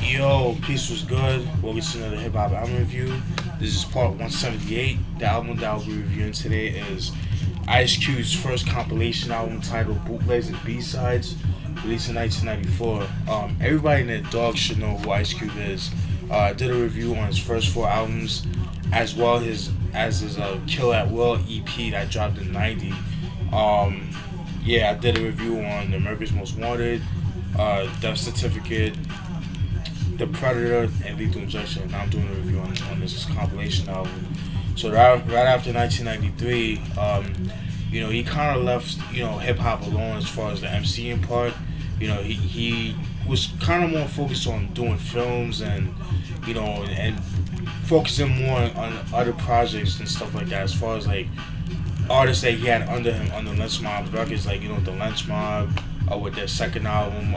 Yo, peace was good. Welcome to another hip hop album review. This is part 178. The album that I'll be reviewing today is Ice Cube's first compilation album titled Bootlegs and B-Sides, released in 1994. Everybody in the dog should know who Ice Cube is. I did a review on his first four albums, as well as his Kill at Will EP that dropped in '90. I did a review on America's Most Wanted, Death Certificate, The Predator, and Lethal Injection. Now I'm doing a review on this compilation album. So right after 1993, he kind of left, hip hop alone as far as the MCing part. He was kind of more focused on doing films and focusing more on other projects and stuff like that. As far as like artists that he had under him on the Lynch Mob records, like the Lynch Mob, with their second album,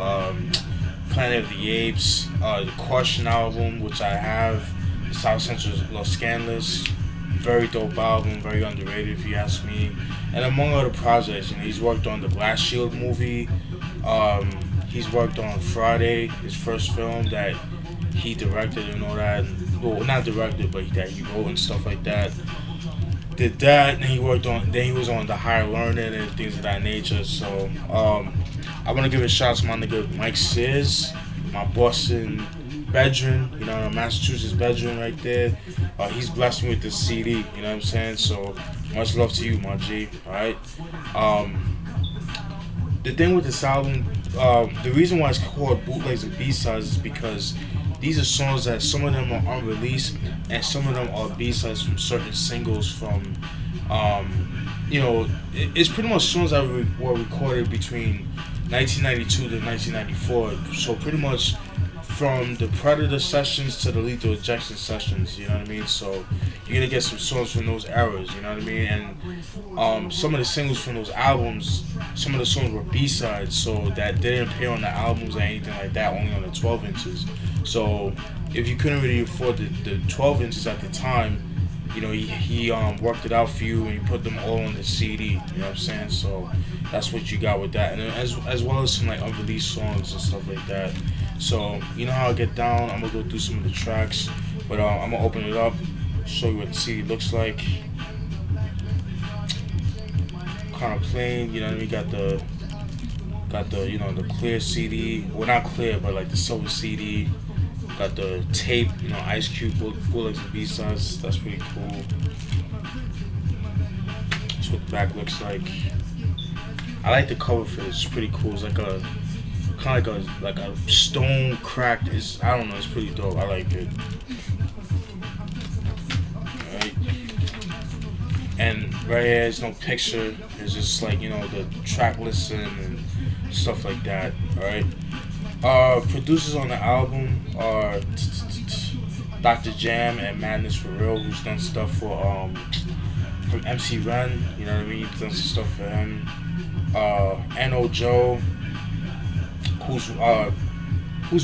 Planet of the Apes, the Caution album, which I have, the South Central Los Scandalous, very dope album, very underrated if you ask me. And among other projects, he's worked on the Glass Shield movie. He's worked on Friday, his first film that he directed and all that. Well, not directed, but that he wrote and stuff like that. Did that, and then he was on The Higher Learning and things of that nature. So I want to give a shout out to my nigga Mike Sears, my Boston bedroom, Massachusetts bedroom right there. He's blessed me with this CD, you know what I'm saying? So much love to you, my G. Alright. The thing with this album, the reason why it's called Bootlegs and B-Sides is because these are songs that some of them are unreleased and some of them are B-sides from certain singles from, it's pretty much songs that were recorded between 1992 to 1994. So pretty much from the Predator sessions to the Lethal Injection sessions, you know what I mean? So you're gonna get some songs from those eras, you know what I mean? And some of the singles from those albums, some of the songs were B-sides, so that didn't appear on the albums or anything like that, only on the 12 inches. So if you couldn't really afford the 12 inches at the time, he worked it out for you and he put them all on the CD, you know what I'm saying? So that's what you got with that, and as well as some like unreleased songs and stuff like that. So you know how I get down, I'm gonna go through some of the tracks, but I'm gonna open it up, show you what the CD looks like. Kind of plain, we got the the clear CD, well not clear but like the silver CD. Got the tape, Ice Cube, Bootlegs and B-Sides. That's pretty cool. That's what the back looks like. I like the cover for this. It's pretty cool. It's like a kind of like a stone cracked. I don't know. It's pretty dope. I like it. Alright. And right here, there's no picture. It's just like the track listing and stuff like that. Alright. Producers on the album are Dr. Jam and Madness for Real, who's done stuff for from MC Ren, you know what I mean? He's done some stuff for him. N.O. Joe, who's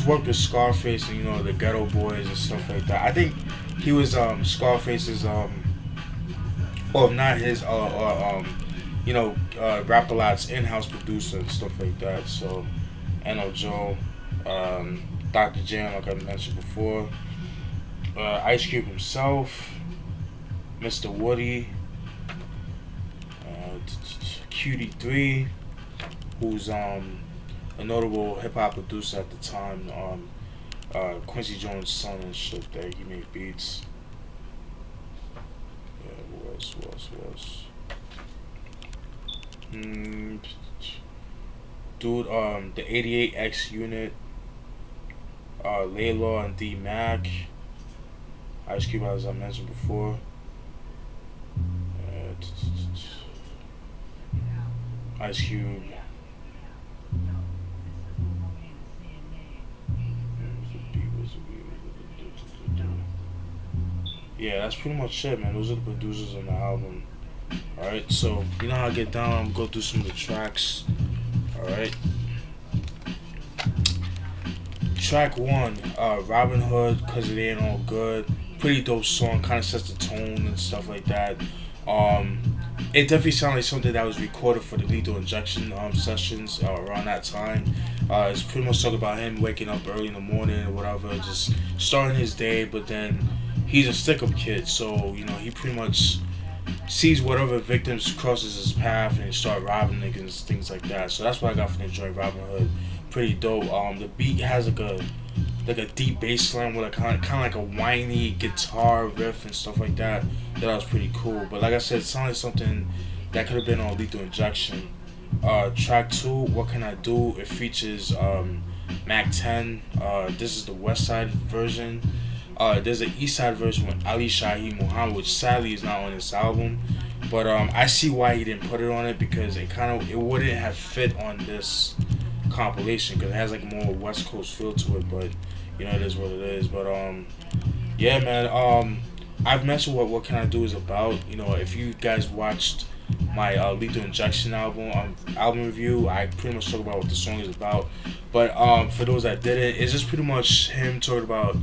worked with Scarface and the Ghetto Boys and stuff like that. I think he was Scarface's or not his Rap A Lot's in-house producer and stuff like that. So N.O. Joe, Dr. Jam, like I mentioned before, Ice Cube himself, Mr. Woody, QD3, who's a notable hip hop producer at the time, Quincy Jones' son and shit. There, he made beats. Who else? Dude, the 88X unit, Laylaw and D Mac, Ice Cube, as I mentioned before, Ice Cube, yeah, that's pretty much it, man. Those are the producers on the album. Alright, so you know how I get down. I'm gonna go through some of the tracks. Alright. Track 1, Robin Hood, Cause It Ain't All Good. Pretty dope song, kind of sets the tone and stuff like that. It definitely sounded like something that was recorded for the Lethal Injection sessions around that time. It's pretty much talking about him waking up early in the morning or whatever, just starting his day. But then he's a stick-up kid, so he pretty much sees whatever victims crosses his path and start robbing niggas, things like that. So that's what I got from the joint, Robin Hood. Pretty dope. The beat has like a deep bass line with a kind of like a whiny guitar riff and stuff like that. That was pretty cool. But like I said, it sounded like something that could have been on Lethal Injection. Track 2, What Can I Do? It features Mac 10. This is the West Side version. There's an East Side version with Ali Shahi Muhammad, which sadly is not on this album. But I see why he didn't put it on it, because it wouldn't have fit on this compilation, because it has like more West Coast feel to it. But it is what it is. But yeah, man. I've mentioned what Can I Do is about. If you guys watched my Lethal Injection album review, I pretty much talk about what the song is about. But for those that didn't, it's just pretty much him talking about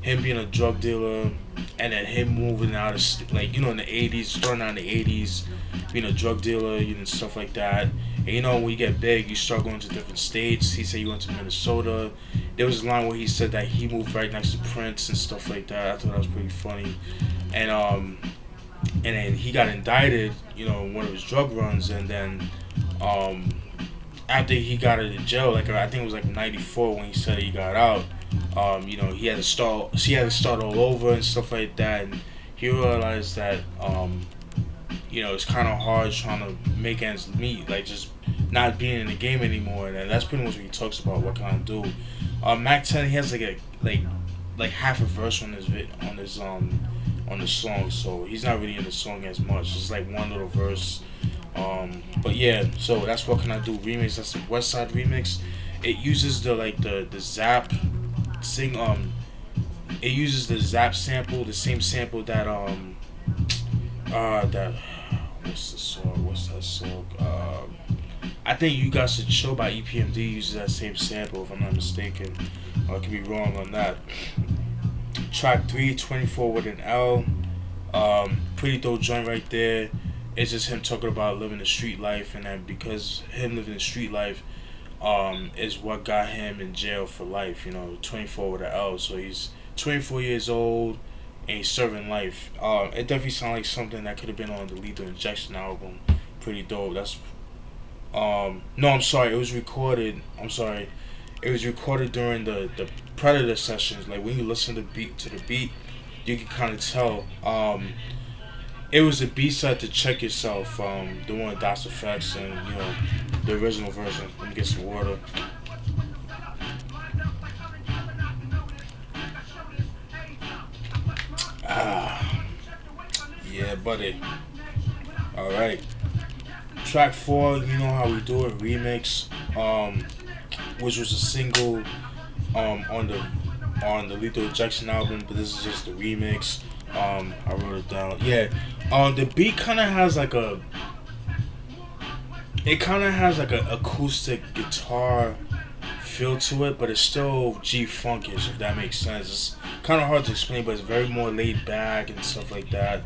him being a drug dealer, and then him moving out of in the 80s, starting out in the 80s, being a drug dealer, stuff like that. And when you get big, you start going to different states. He said he went to Minnesota. There was a line where he said that he moved right next to Prince and stuff like that. I thought that was pretty funny. And then he got indicted, in one of his drug runs, and then after he got out of jail, I think it was like '94 when he said he got out. He had to start all over and stuff like that, and he realized that it's kind of hard trying to make ends meet, like just not being in the game anymore. And that's pretty much what he talks about. What can I do? Mac 10, he has like half a verse on the song, so he's not really in the song as much. It's like one little verse. But yeah, so that's What Can I Do remix. That's the West Side remix. It uses the Zap sing. It uses the Zap sample, the same sample that that what's that song? I think You Got to Chill by EPMD uses that same sample, if I'm not mistaken. I could be wrong on that. Track 3, 24 with an L. Pretty dope joint right there. It's just him talking about living the street life, and then because him living the street life is what got him in jail for life. 24 with an L. So he's 24 years old and he's serving life. It definitely sounds like something that could have been on the Lethal Injection album. Pretty dope. That's no, I'm sorry. It was recorded. It was recorded during the Predator sessions. Like when you listen to the beat, you can kind of tell. It was the B side to Check Yourself, the one with DOS Effects, and the original version. Let me get some water. Yeah, buddy. All right. Track 4, You Know How We Do It remix, which was a single on the Lethal Injection album, but this is just the remix. I wrote it down. Yeah. The beat kind of has like a acoustic guitar feel to it, but it's still G-funkish, if that makes sense. It's kind of hard to explain, but it's very more laid back and stuff like that.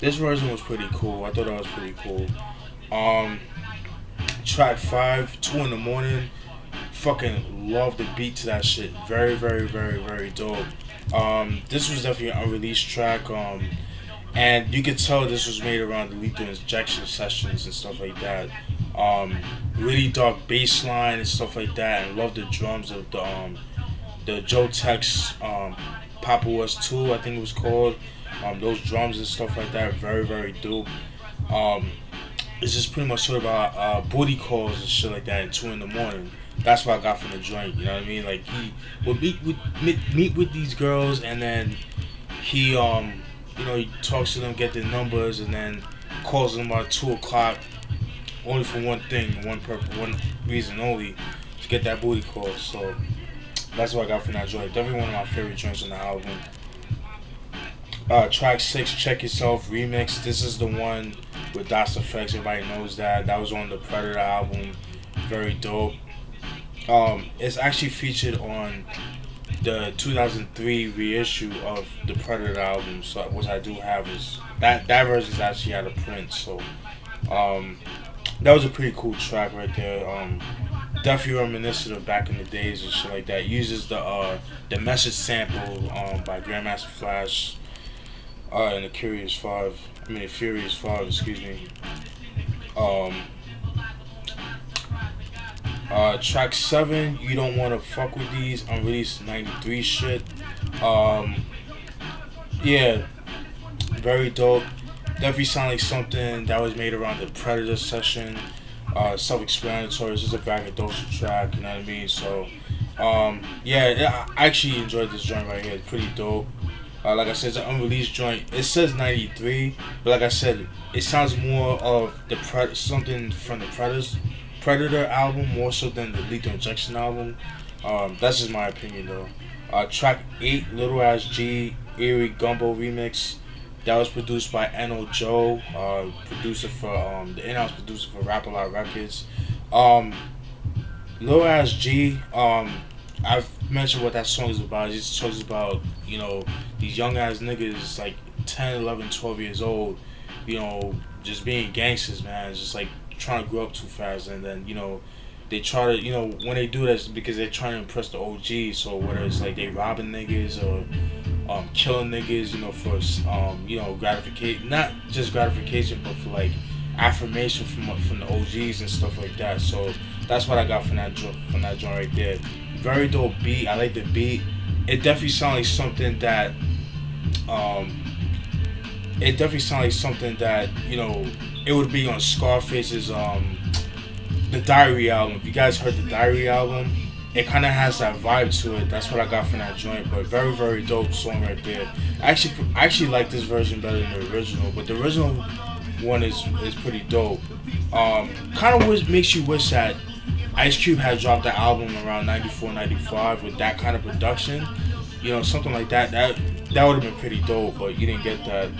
This version was pretty cool. I thought that was pretty cool. Track 5, 2 in the Morning. Fucking love the beat to that shit. Very, very, very, very dope. This was definitely an unreleased track. And you could tell this was made around the Lethal Injection sessions and stuff like that. Really dark bass line and stuff like that. And love the drums of the Joe Tex Papa Was 2, I think it was called. Those drums and stuff like that, very, very dope. It's just pretty much sort of about booty calls and shit like that at 2 in the morning. That's what I got from the joint, you know what I mean? Like, he would meet with these girls, and then he he talks to them, get their numbers, and then calls them about 2 o'clock, only for one thing, one reason only, to get that booty call. So that's what I got from that joint. Definitely one of my favorite joints on the album. Track 6, Check Yourself remix. This is the one with DOS Effects. Everybody knows that. That was on the Predator album. Very dope. It's actually featured on the 2003 reissue of the Predator album, so which I do have. Is that version is actually out of print. So that was a pretty cool track right there. definitely reminiscent of back in the days and shit like that. Uses the message sample by Grandmaster Flash in the Curious Five. I mean the Furious Five, excuse me. Um, Track 7, You Don't Wanna Fuck With These, unreleased 93 shit. Um, yeah, very dope. Definitely sound like something that was made around the Predator session. Self-explanatory. It's just a braggadocio track, you know what I mean? So, yeah, I actually enjoyed this joint right here. It's pretty dope. Like I said, it's an unreleased joint. It says 93, but like I said, it sounds more of something from the Predator album more so than the Lethal Injection album. That's just my opinion though. Track 8, Little Ass G, Eerie Gumbo remix. That was produced by N.O. Joe, producer for the in-house producer for Rap A Lot Records. Lil Ass G, I've mentioned what that song is about. It just talks about, you know, these young ass niggas like 10, 11, 12 years old, you know, just being gangsters, man. Just like trying to grow up too fast, and then, you know, they try to, you know, when they do that, it's because they're trying to impress the OGs. So whether it's like they robbing niggas or killing niggas, you know, for you know, gratification, not just gratification, but for like affirmation from the OGs and stuff like that. So that's what I got from that joint right there. Very dope beat. I like the beat. It definitely sounds like something that you know, it would be on Scarface's the Diary album. If you guys heard the Diary album, it kind of has that vibe to it. That's what I got from that joint. But very, very dope song right there. I actually like this version better than the original, but the original one is pretty dope. Kind of makes you wish that Ice Cube had dropped the album around 94, 95 with that kind of production. You know, something like that. That would have been pretty dope, but you didn't get that.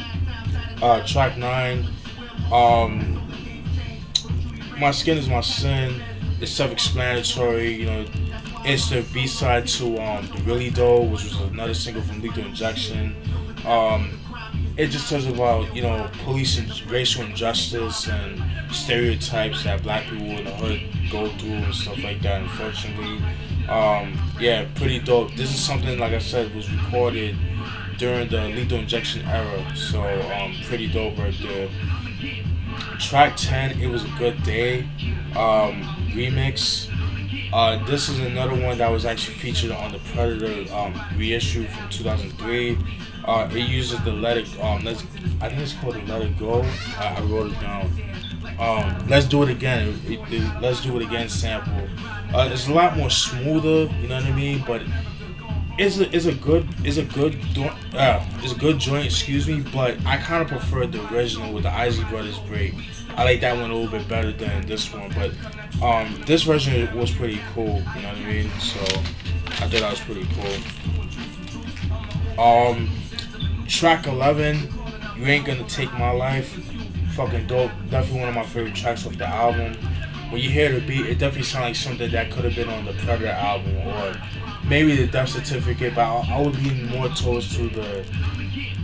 Track 9. My Skin Is My Sin. It's self-explanatory. You know, it's the B-side to The Really Dough, which was another single from Lethal Injection. It just tells about, you know, police and racial injustice and stereotypes that black people in the hood go through and stuff like that, unfortunately. Yeah, pretty dope. This is something, like I said, was recorded during the Lethal Injection era, so pretty dope right there. Track 10, It Was a Good Day, remix. This is another one that was actually featured on the Predator reissue from 2003. It uses the Let It I think it's called the Let It Go. I wrote it down. Let's Do It Again. Let's Do It Again sample. It's a lot more smoother, you know what I mean? But it's a good joint, excuse me. But I kind of prefer the original with the Isley Brothers break. I like that one a little bit better than this one, but this version was pretty cool, you know what I mean? So I thought that was pretty cool. Track 11, You Ain't Gonna Take My Life, fucking dope. Definitely one of my favorite tracks off the album. When you hear the beat, it definitely sounds like something that could have been on the Predator album or maybe the Death Certificate, but I would lean more towards to the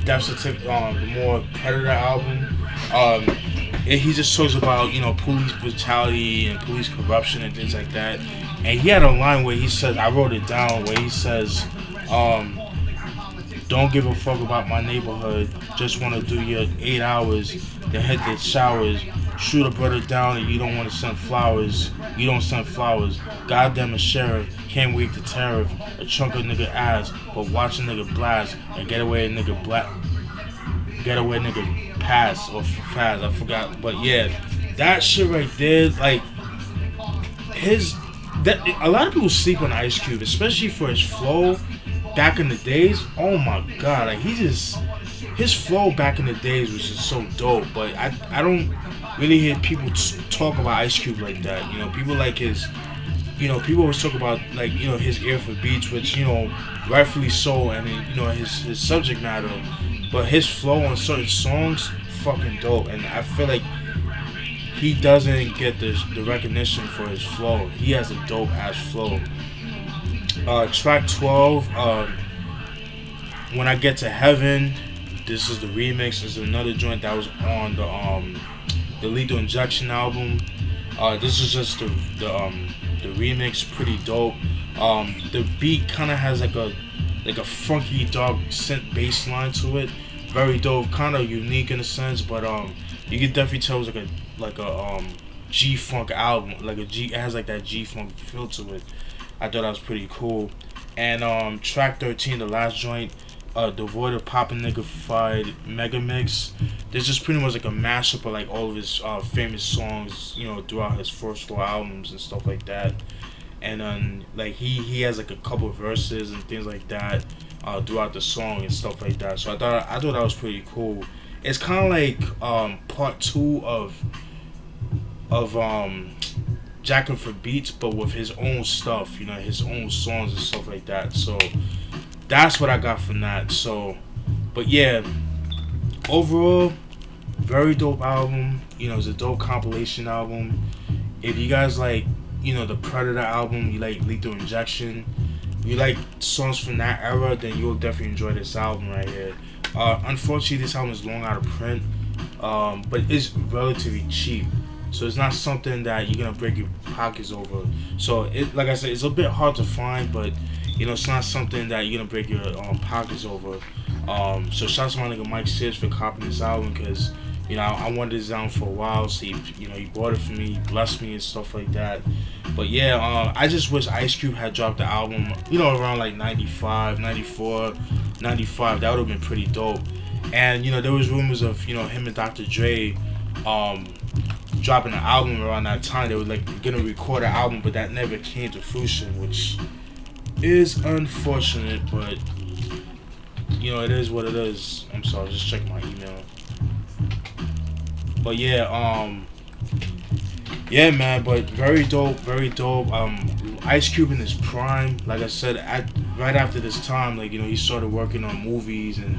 Death Certificate, the more Predator album. He just talks about, you know, police brutality and police corruption and things like that. And he had a line where he says, I wrote it down, where he says, don't give a fuck about my neighborhood, just want to do your 8 hours, then hit the showers, shoot a brother down and you don't want to send flowers, you don't send flowers, goddamn a sheriff, can't wait to tariff, a chunk of nigga ass, but watch a nigga blast, and get away nigga pass or fast, I forgot, but yeah, that shit right there, like, a lot of people sleep on Ice Cube, especially for his flow back in the days. Oh my god, like his flow back in the days was just so dope, but I don't really hear people talk about Ice Cube like that. You know, people like his, you know, people always talk about, like, you know, his ear for beats, which, you know, rightfully so, and, you know, his subject matter, but his flow on certain songs, fucking dope, and I feel like he doesn't get the recognition for his flow. He has a dope ass flow. Track 12, When I Get to Heaven. This is the remix. This is another joint that was on the Lethal Injection album. This is just the The remix pretty dope. The beat kind of has like a funky dark synth bass line to it. Very dope, kind of unique in a sense, but you can definitely tell it's like a G funk album, like a G. It has like that G funk feel to it. I thought that was pretty cool. And track 13, the last joint, devoid of pop and niggified mega mix. There's just pretty much like a mashup of like all of his famous songs, you know, throughout his first 4 albums and stuff like that. And then like he has like a couple verses and things like that throughout the song and stuff like that. So I thought that was pretty cool. It's kind of like part 2 of Jacken for beats, but with his own stuff, you know, his own songs and stuff like that. So that's what I got from that. So, but yeah, overall, very dope album. You know, it's a dope compilation album. If you guys like, you know, the Predator album, you like Lethal Injection, you like songs from that era, then you'll definitely enjoy this album right here. Unfortunately, this album is long out of print, but it's relatively cheap. So it's not something that you're gonna break your pockets over. So it, like I said, it's a bit hard to find, but you know, it's not something that you're gonna break your pockets over. So shout out to my nigga Mike Sis for copying this album, because you know I wanted this album for a while. So he bought it for me, he blessed me and stuff like that. But yeah, I just wish Ice Cube had dropped the album, you know, around like 95, 94, 95. That would have been pretty dope. And you know, there was rumors of, you know, him and Dr. Dre dropping an album around that time. They were like gonna record an album, but that never came to fruition, which is unfortunate, but you know, it is what it is. I'm sorry, just checking my email. But yeah, yeah, man, but very dope, very dope. Ice Cube in his prime, like I said, right after this time, like, you know, he started working on movies and,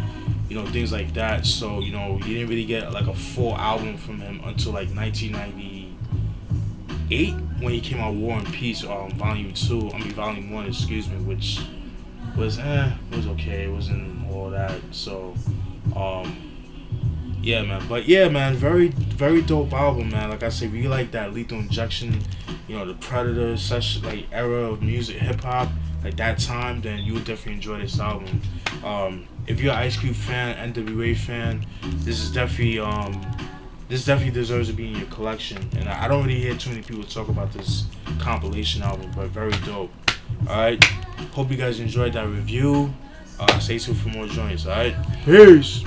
you know, things like that. So, you know, you didn't really get like a full album from him until like 1998 when he came out War and Peace, Volume 1, excuse me, which was it was okay. It wasn't all that. So, yeah, man. But yeah, man, very, very dope album, man. Like I said, if you like that Lethal Injection, you know, the Predator, such like era of music, hip hop, like that time, then you would definitely enjoy this album. If you're an Ice Cube fan, NWA fan, this definitely deserves to be in your collection. And I don't really hear too many people talk about this compilation album, but very dope. Alright, hope you guys enjoyed that review. Stay tuned for more joints, alright? Peace!